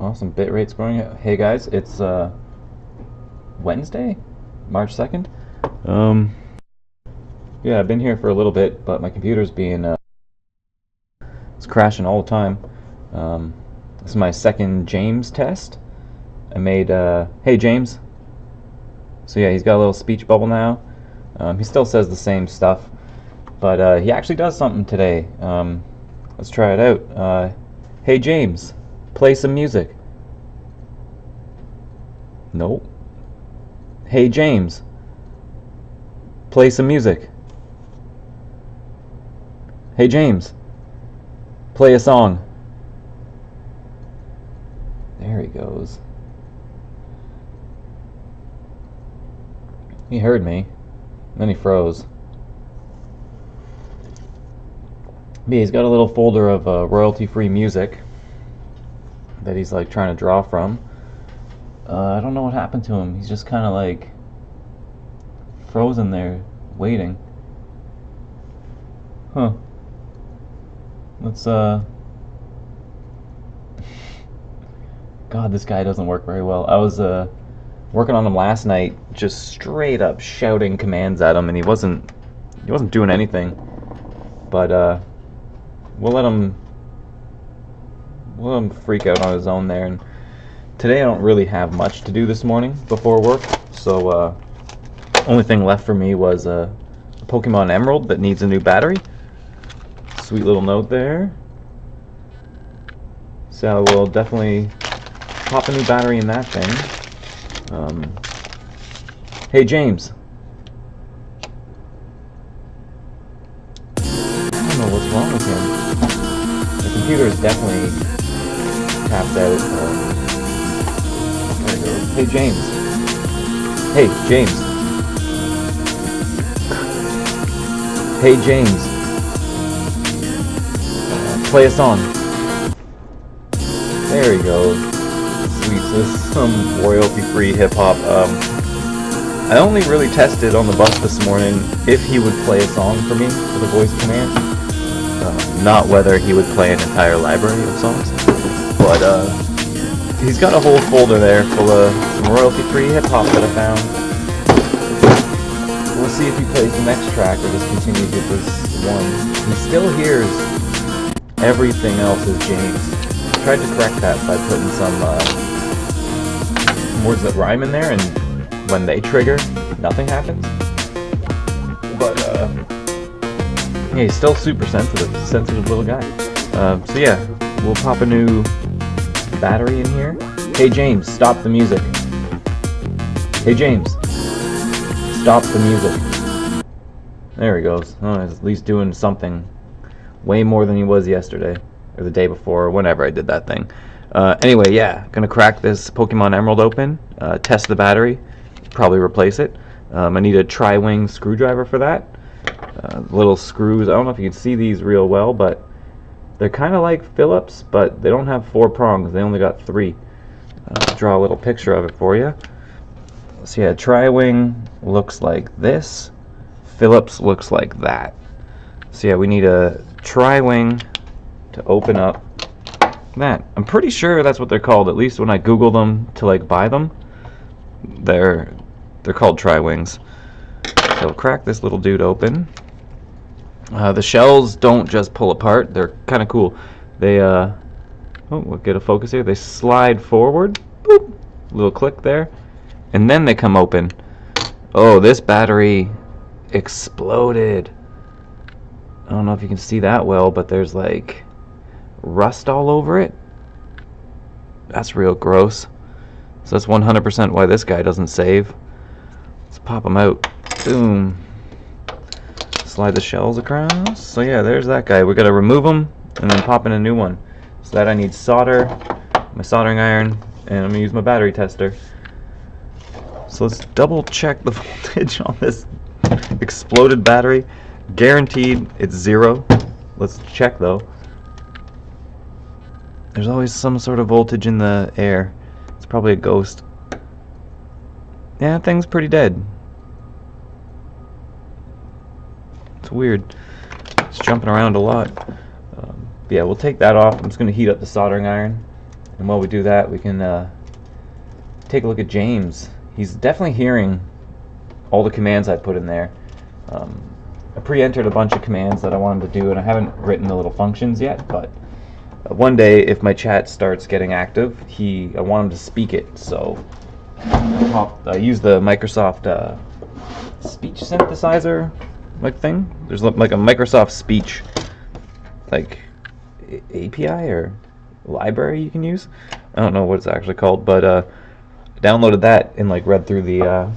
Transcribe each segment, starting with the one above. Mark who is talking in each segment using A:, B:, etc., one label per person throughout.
A: Awesome, bit rate's growing. Hey guys, it's Wednesday, March 2nd. Yeah, I've been here for a little bit, but my computer's being it's crashing all the time. This is my second James test. I made hey James. So yeah, he's got a little speech bubble now. He still says the same stuff, but he actually does something today. Let's try it out. Hey James, play some music. Nope. Hey James, play some music. Hey James, play a song. There he goes. He heard me. Then he froze. But he's got a little folder of royalty-free music that he's like trying to draw from. I don't know what happened to him. He's just kind of like frozen there, waiting. Huh. Let's God, this guy doesn't work very well. I was working on him last night, just straight up shouting commands at him, and he wasn't doing anything. But we'll let him freak out on his own there. And today I don't really have much to do this morning before work, so only thing left for me was a Pokemon Emerald that needs a new battery. Sweet little note there. So we'll definitely pop a new battery in that thing. Hey James. I don't know what's wrong with him. The computer is definitely tapped out. There we go. Hey James. Hey James. Hey James. Play a song. There he goes. Sweet. So this is some royalty-free hip-hop. I only really tested on the bus this morning if he would play a song for me with a voice command. Not whether he would play an entire library of songs. But he's got a whole folder there full of some royalty-free hip-hop that I found. We'll see if he plays the next track or just continues with this one. He still hears everything else is James. I tried to correct that by putting some words that rhyme in there, and when they trigger, nothing happens. But yeah, he's still super sensitive little guy. So yeah, we'll pop a new battery in here. Hey James, stop the music. Hey James, stop the music. There he goes. Oh, he's at least doing something. Way more than he was yesterday, or the day before, or whenever I did that thing. Anyway, yeah, gonna crack this Pokemon Emerald open, test the battery, probably replace it. I need a tri-wing screwdriver for that. Little screws, I don't know if you can see these real well, but they're kind of like Phillips, but they don't have 4 prongs, they only got 3. I'll draw a little picture of it for you. So yeah, tri-wing looks like this, Phillips looks like that. So yeah, we need a tri-wing to open up that. I'm pretty sure that's what they're called, at least when I Google them to like buy them. They're called tri-wings. So we'll crack this little dude open. The shells don't just pull apart, they're kind of cool. They oh, we'll get a focus here. They slide forward, boop, little click there, and then they come open. Oh, this battery exploded. I don't know if you can see that well, but there's like rust all over it. That's real gross. So that's 100% why this guy doesn't save. Let's pop him out. Boom. Slide the shells across. So yeah, there's that guy. We gotta remove him and then pop in a new one. So that I need solder, my soldering iron, and I'm gonna use my battery tester. So let's double check the voltage on this exploded battery. Guaranteed it's 0. Let's check though. There's always some sort of voltage in the air. It's probably a ghost. Yeah, that thing's pretty dead. It's weird. It's jumping around a lot. Yeah, we'll take that off. I'm just going to heat up the soldering iron And while we do that, we can take a look at James. He's definitely hearing all the commands I put in there. I pre-entered a bunch of commands that I wanted to do, and I haven't written the little functions yet, but one day if my chat starts getting active, I want him to speak it, so I use the Microsoft speech synthesizer like thing. There's like a Microsoft speech like API or library you can use. I don't know what it's actually called, but I downloaded that and like read through the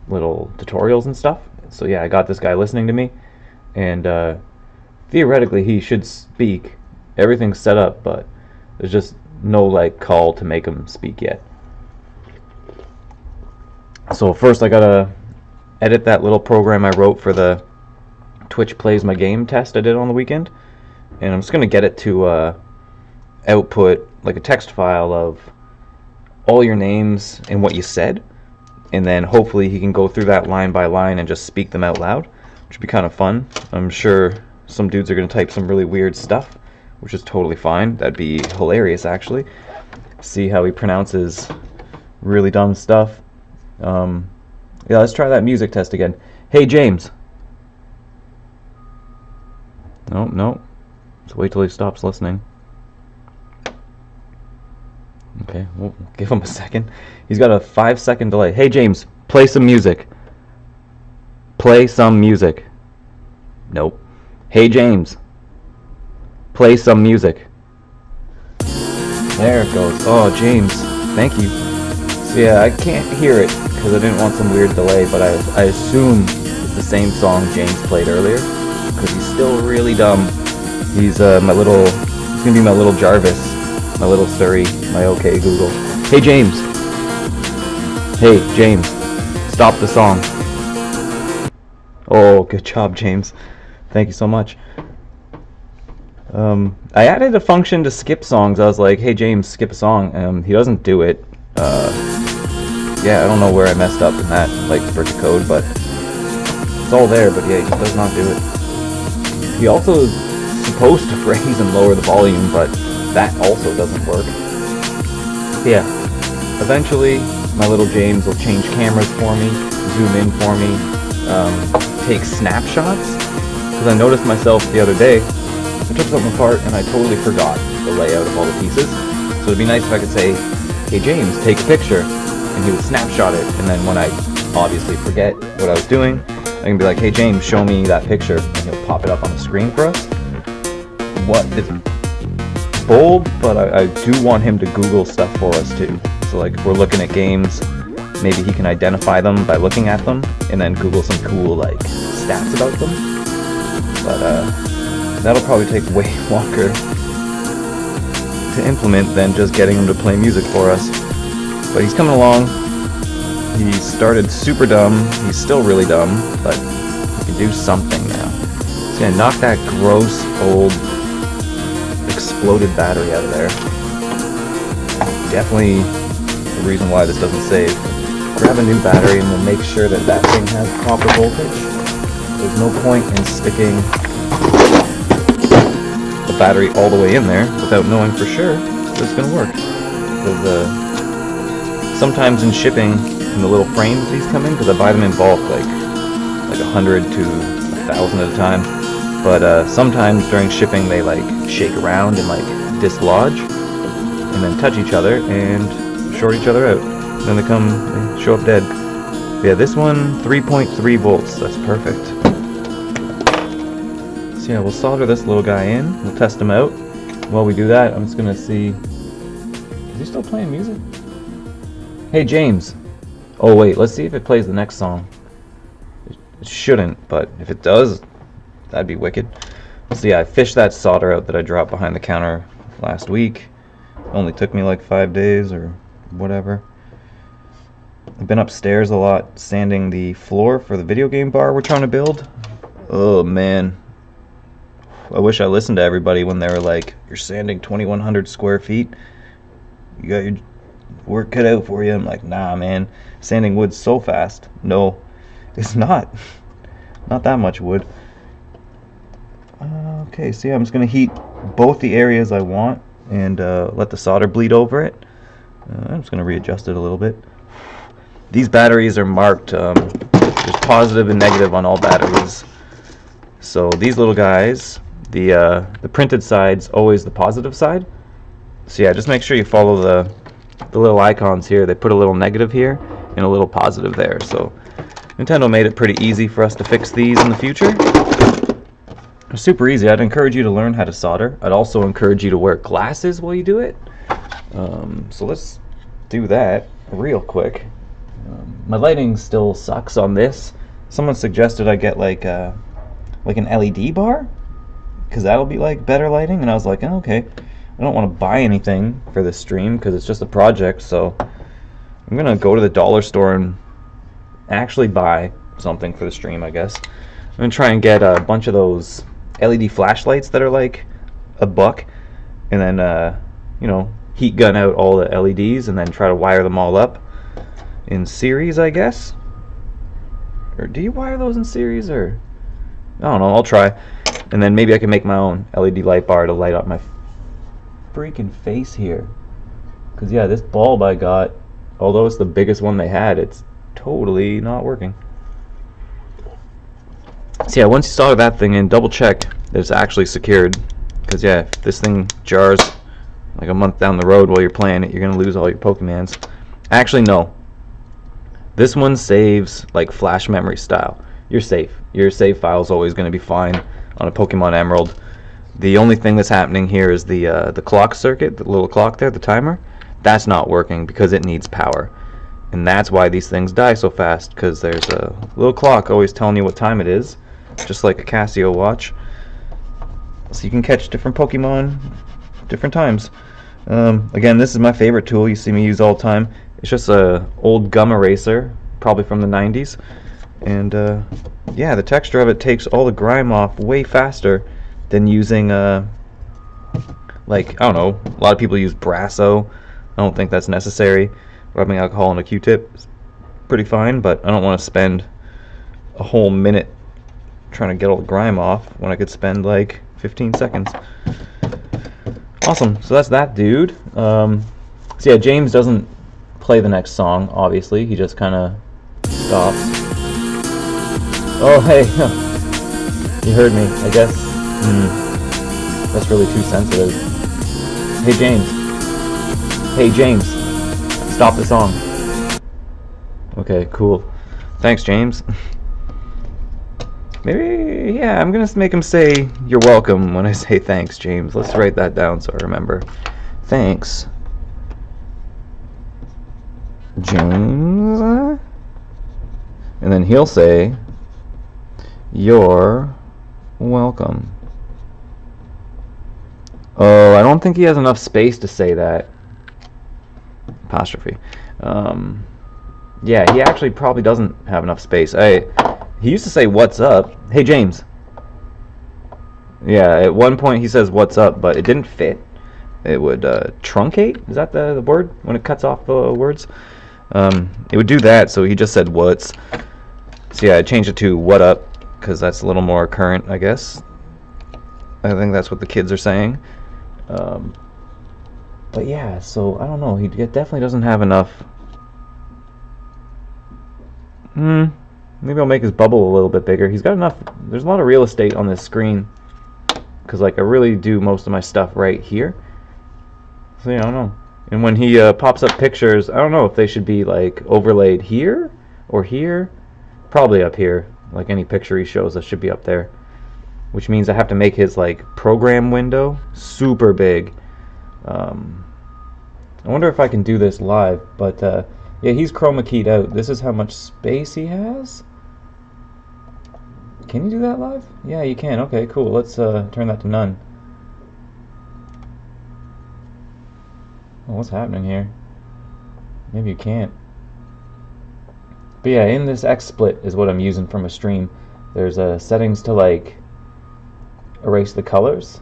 A: little tutorials and stuff. So yeah, I got this guy listening to me, and theoretically he should speak. Everything's set up, but there's just no like call to make him speak yet. So first I gotta edit that little program I wrote for the Twitch Plays My Game test I did on the weekend, and I'm just gonna get it to output like a text file of all your names and what you said, and then hopefully he can go through that line by line and just speak them out loud, which would be kind of fun. I'm sure some dudes are going to type some really weird stuff, which is totally fine. That'd be hilarious, actually. See how he pronounces really dumb stuff. Yeah, let's try that music test again. Hey, James. No. Let's wait till he stops listening. Okay, we'll give him a second. He's got a 5-second delay. Hey, James, play some music. Play some music. Nope. Hey, James, play some music. There it goes. Oh, James, thank you. So yeah, I can't hear it because I didn't want some weird delay, but I assume it's the same song James played earlier because he's still really dumb. He's he's gonna be my little Jarvis. My little Surrey, my OK Google. Hey James. Hey James. Stop the song. Oh, good job, James. Thank you so much. I added a function to skip songs. I was like, hey James, skip a song. He doesn't do it. Yeah, I don't know where I messed up in that, like, brick of code, but it's all there, but yeah, he just does not do it. He also is supposed to raise and lower the volume, but that also doesn't work. Yeah, eventually my little James will change cameras for me, zoom in for me, take snapshots, because I noticed myself the other day, I took something apart and I totally forgot the layout of all the pieces. So it'd be nice if I could say, hey James, take a picture, and he would snapshot it, and then when I obviously forget what I was doing, I can be like, hey James, show me that picture, and he'll pop it up on the screen for us. It's bold, but I do want him to Google stuff for us too. So like if we're looking at games, maybe he can identify them by looking at them, and then Google some cool like stats about them. But that'll probably take way longer to implement than just getting him to play music for us. But he's coming along. He started super dumb. He's still really dumb, but he can do something now. He's gonna knock that gross old exploded battery out of there. Definitely the reason why this doesn't save. Grab a new battery and we'll make sure that that thing has proper voltage. There's no point in sticking the battery all the way in there without knowing for sure that it's going to work. Because sometimes in shipping, in the little frames these come in, because I buy them in bulk, like 100 to 1,000 at a time. But sometimes during shipping they like shake around and like dislodge and then touch each other and short each other out. And then they show up dead. Yeah, this one 3.3 volts. That's perfect. So yeah, we'll solder this little guy in. We'll test him out. While we do that, I'm just gonna see. Is he still playing music? Hey James. Oh wait, let's see if it plays the next song. It shouldn't, but if it does, that'd be wicked. So yeah, I fished that solder out that I dropped behind the counter last week. Only took me like 5 days or whatever. I've been upstairs a lot sanding the floor for the video game bar we're trying to build. Oh man. I wish I listened to everybody when they were like, you're sanding 2,100 square feet. You got your work cut out for you. I'm like, nah man. Sanding wood's so fast. No, it's not. Not that much wood. Okay, so yeah, I'm just going to heat both the areas I want and let the solder bleed over it. I'm just going to readjust it a little bit. These batteries are marked, there's positive and negative on all batteries. So these little guys, the printed side's always the positive side. So yeah, just make sure you follow the little icons here. They put a little negative here and a little positive there. So Nintendo made it pretty easy for us to fix these in the future. They're super easy. I'd encourage you to learn how to solder. I'd also encourage you to wear glasses while you do it. So let's do that real quick. My lighting still sucks on this. Someone suggested I get like an LED bar, because that'll be like better lighting, and I was like, oh, okay. I don't want to buy anything for this stream because it's just a project, so I'm gonna go to the dollar store and actually buy something for the stream, I guess. I'm gonna try and get a bunch of those LED flashlights that are like $1, and then you know, heat gun out all the LEDs and then try to wire them all up in series, I guess. Or do you wire those in series, or I don't know, I'll try. And then maybe I can make my own LED light bar to light up my freaking face here. Because yeah, this bulb I got, although it's the biggest one they had, it's totally not working. So yeah, once you solder that thing in, double check that it's actually secured. Because yeah, if this thing jars like a month down the road while you're playing it, you're going to lose all your Pokemons. Actually, no. This one saves like flash memory style. You're safe. Your save file is always going to be fine on a Pokemon Emerald. The only thing that's happening here is the clock circuit, the little clock there, the timer. That's not working because it needs power. And that's why these things die so fast, because there's a little clock always telling you what time it is, just like a Casio watch. So you can catch different Pokemon different times. Again, this is my favorite tool you see me use all the time. It's just a old gum eraser, probably from the 90s. And yeah, the texture of it takes all the grime off way faster than using like, I don't know, a lot of people use Brasso. I don't think that's necessary. Rubbing alcohol on a Q-tip is pretty fine, but I don't want to spend a whole minute trying to get all the grime off when I could spend like 15 seconds. Awesome, so that's that dude. So yeah, James doesn't play the next song, obviously. He just kind of stops. Oh, hey, you heard me, I guess. That's really too sensitive. Hey, James. Hey, James. Stop the song. Okay, cool. Thanks, James. Maybe, yeah, I'm gonna make him say you're welcome when I say thanks, James. Let's write that down so I remember. Thanks, James. And then he'll say you're welcome. Oh, I don't think he has enough space to say that. Apostrophe. Yeah, he actually probably doesn't have enough space. He used to say, what's up? Hey, James. Yeah, at one point he says, what's up, but it didn't fit. It would truncate? Is that the word? When it cuts off words? It would do that, so he just said, what's. So yeah, I changed it to what up, because that's a little more current, I guess. I think that's what the kids are saying. But yeah, so I don't know. He definitely doesn't have enough. Maybe I'll make his bubble a little bit bigger. He's got enough. There's a lot of real estate on this screen, because like I really do most of my stuff right here. So yeah, I don't know. And when he pops up pictures, I don't know if they should be like overlaid here or here. Probably up here. Like any picture he shows us should be up there. Which means I have to make his like program window super big. I wonder if I can do this live, but yeah, he's chroma keyed out. This is how much space he has. Can you do that live? Yeah, you can. Okay, cool. Let's turn that to none. Oh, what's happening here? Maybe you can't. But yeah, in this XSplit is what I'm using from a stream. There's settings to like erase the colors,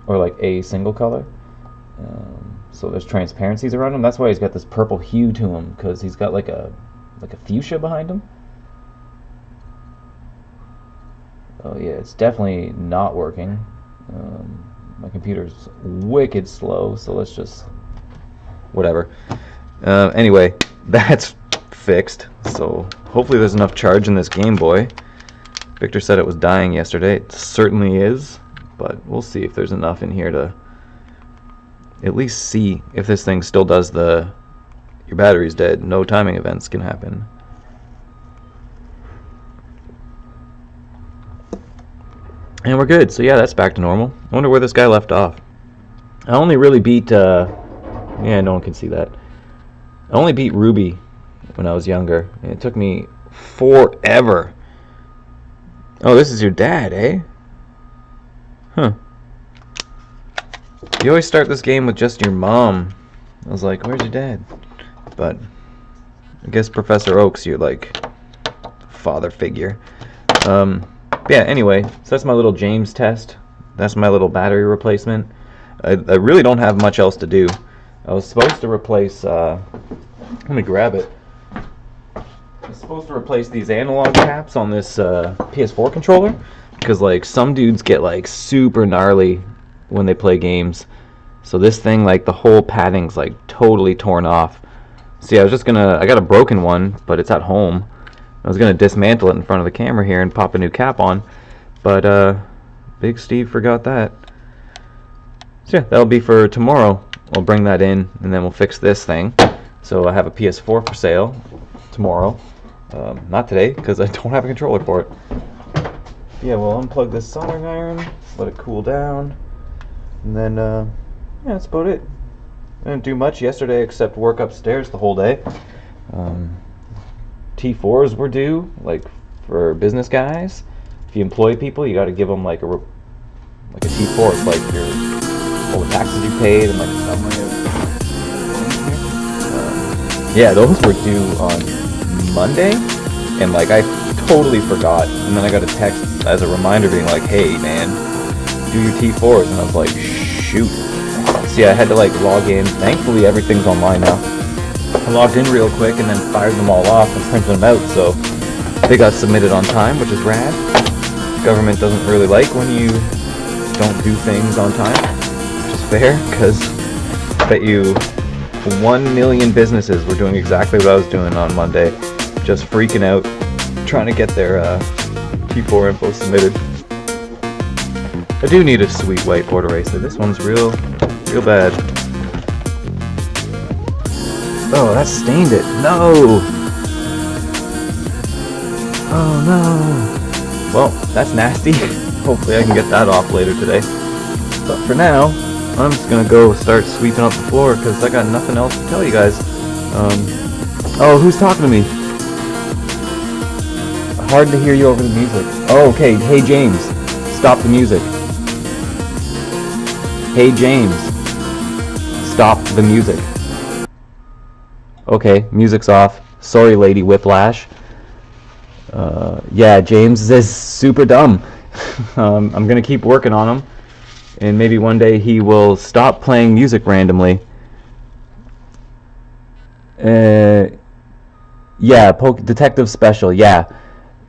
A: or like a single color. So there's transparencies around him. That's why he's got this purple hue to him, because he's got like a fuchsia behind him. Oh yeah, it's definitely not working. My computer's wicked slow, so let's just... whatever. Anyway, that's fixed, so hopefully there's enough charge in this Game Boy. Victor said it was dying yesterday. It certainly is, but we'll see if there's enough in here to at least see if this thing still does the your battery's dead, no timing events can happen. And we're good, so yeah, that's back to normal. I wonder where this guy left off. I only really beat, yeah, no one can see that. I only beat Ruby when I was younger, and it took me forever. Oh, this is your dad, eh? Huh. You always start this game with just your mom. I was like, where's your dad? But I guess Professor Oak's your, like, father figure. Yeah, anyway, so that's my little James test. That's my little battery replacement. I really don't have much else to do. I was supposed to replace, let me grab it. I was supposed to replace these analog caps on this PS4 controller, because like some dudes get like super gnarly when they play games. So this thing, like the whole padding's like totally torn off. See, I got a broken one, but it's at home. I was gonna dismantle it in front of the camera here and pop a new cap on, but Big Steve forgot that. So yeah, that'll be for tomorrow. I'll bring that in and then we'll fix this thing. So I have a PS4 for sale tomorrow. Not today, because I don't have a controller for it. Yeah, we'll unplug this soldering iron, let it cool down, and then, yeah, that's about it. I didn't do much yesterday except work upstairs the whole day. T4s were due, like, for business guys. If you employ people, you gotta give them, like, a T4. It's like all the taxes you paid and, like, the summary of... yeah, those were due on Monday, and like I totally forgot, and then I got a text as a reminder being like, hey man, do your T4s, and I was like, shoot. See, I had to like log in. Thankfully everything's online now. I logged in real quick and then fired them all off and printed them out, so they got submitted on time, which is rad. Government doesn't really like when you don't do things on time, which is fair, because I bet you 1 million businesses were doing exactly what I was doing on Monday, just freaking out, trying to get their T4 info submitted. I do need a sweet whiteboard eraser. This one's real bad. Oh, that stained it. No! Oh no! Well, that's nasty. Hopefully I can get that off later today. But for now, I'm just gonna go start sweeping up the floor because I got nothing else to tell you guys. Oh, who's talking to me? Hard to hear you over the music. Oh, okay. Hey, James. Stop the music. Hey, James. Stop the music. Okay, music's off. Sorry, Lady Whiplash. Yeah, James is super dumb. I'm gonna keep working on him, and maybe one day he will stop playing music randomly. Yeah, Detective Special, yeah.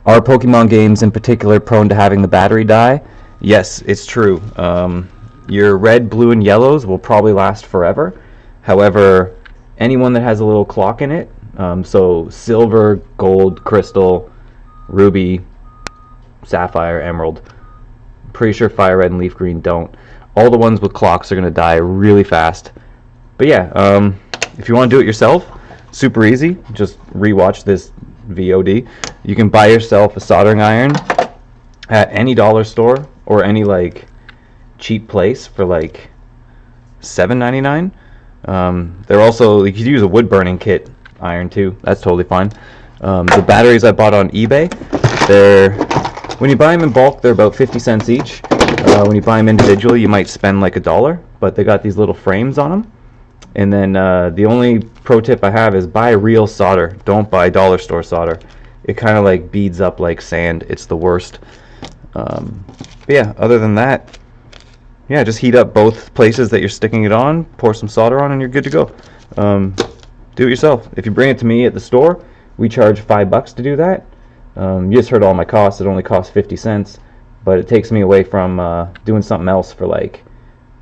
A: Are Pokemon games in particular prone to having the battery die? Yes, it's true. Your red, blue, and yellows will probably last forever. However, anyone that has a little clock in it, so silver, gold, crystal, ruby, sapphire, emerald, pretty sure fire red and leaf green don't. All the ones with clocks are going to die really fast. But yeah, if you want to do it yourself, super easy. Just rewatch this VOD. You can buy yourself a soldering iron at any dollar store or any like cheap place for like $7.99. They're also, you could use a wood burning kit iron too. That's totally fine. The batteries I bought on eBay, when you buy them in bulk, they're about 50 cents each. When you buy them individually, you might spend like $1, but they got these little frames on them. And then the only pro tip I have is buy real solder. Don't buy dollar store solder. It kind of like beads up like sand. It's the worst. But yeah, other than that, yeah, just heat up both places that you're sticking it on, pour some solder on, and you're good to go. Do it yourself. If you bring it to me at the store, we charge $5 to do that. You just heard all my costs. It only costs 50 cents, but it takes me away from doing something else for like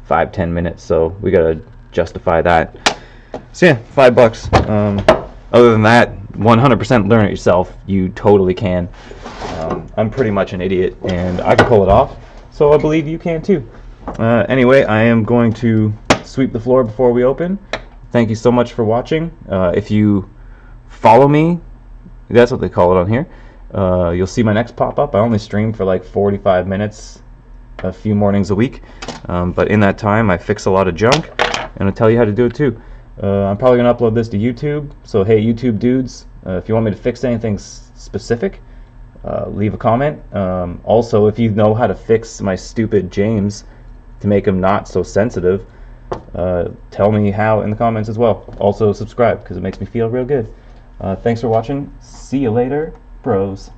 A: 5-10 minutes, so we gotta justify that. So yeah, $5. Other than that, 100% learn it yourself. You totally can. I'm pretty much an idiot, and I can pull it off, so I believe you can too. Anyway, I am going to sweep the floor before we open. Thank you so much for watching. If you follow me, that's what they call it on here, you'll see my next pop-up. I only stream for like 45 minutes a few mornings a week, but in that time I fix a lot of junk, and I'll tell you how to do it too. I'm probably going to upload this to YouTube, so hey YouTube dudes, if you want me to fix anything specific, leave a comment. Also, if you know how to fix my stupid James to make him not so sensitive, tell me how in the comments as well. Also subscribe, because it makes me feel real good. Thanks for watching. See you later, bros.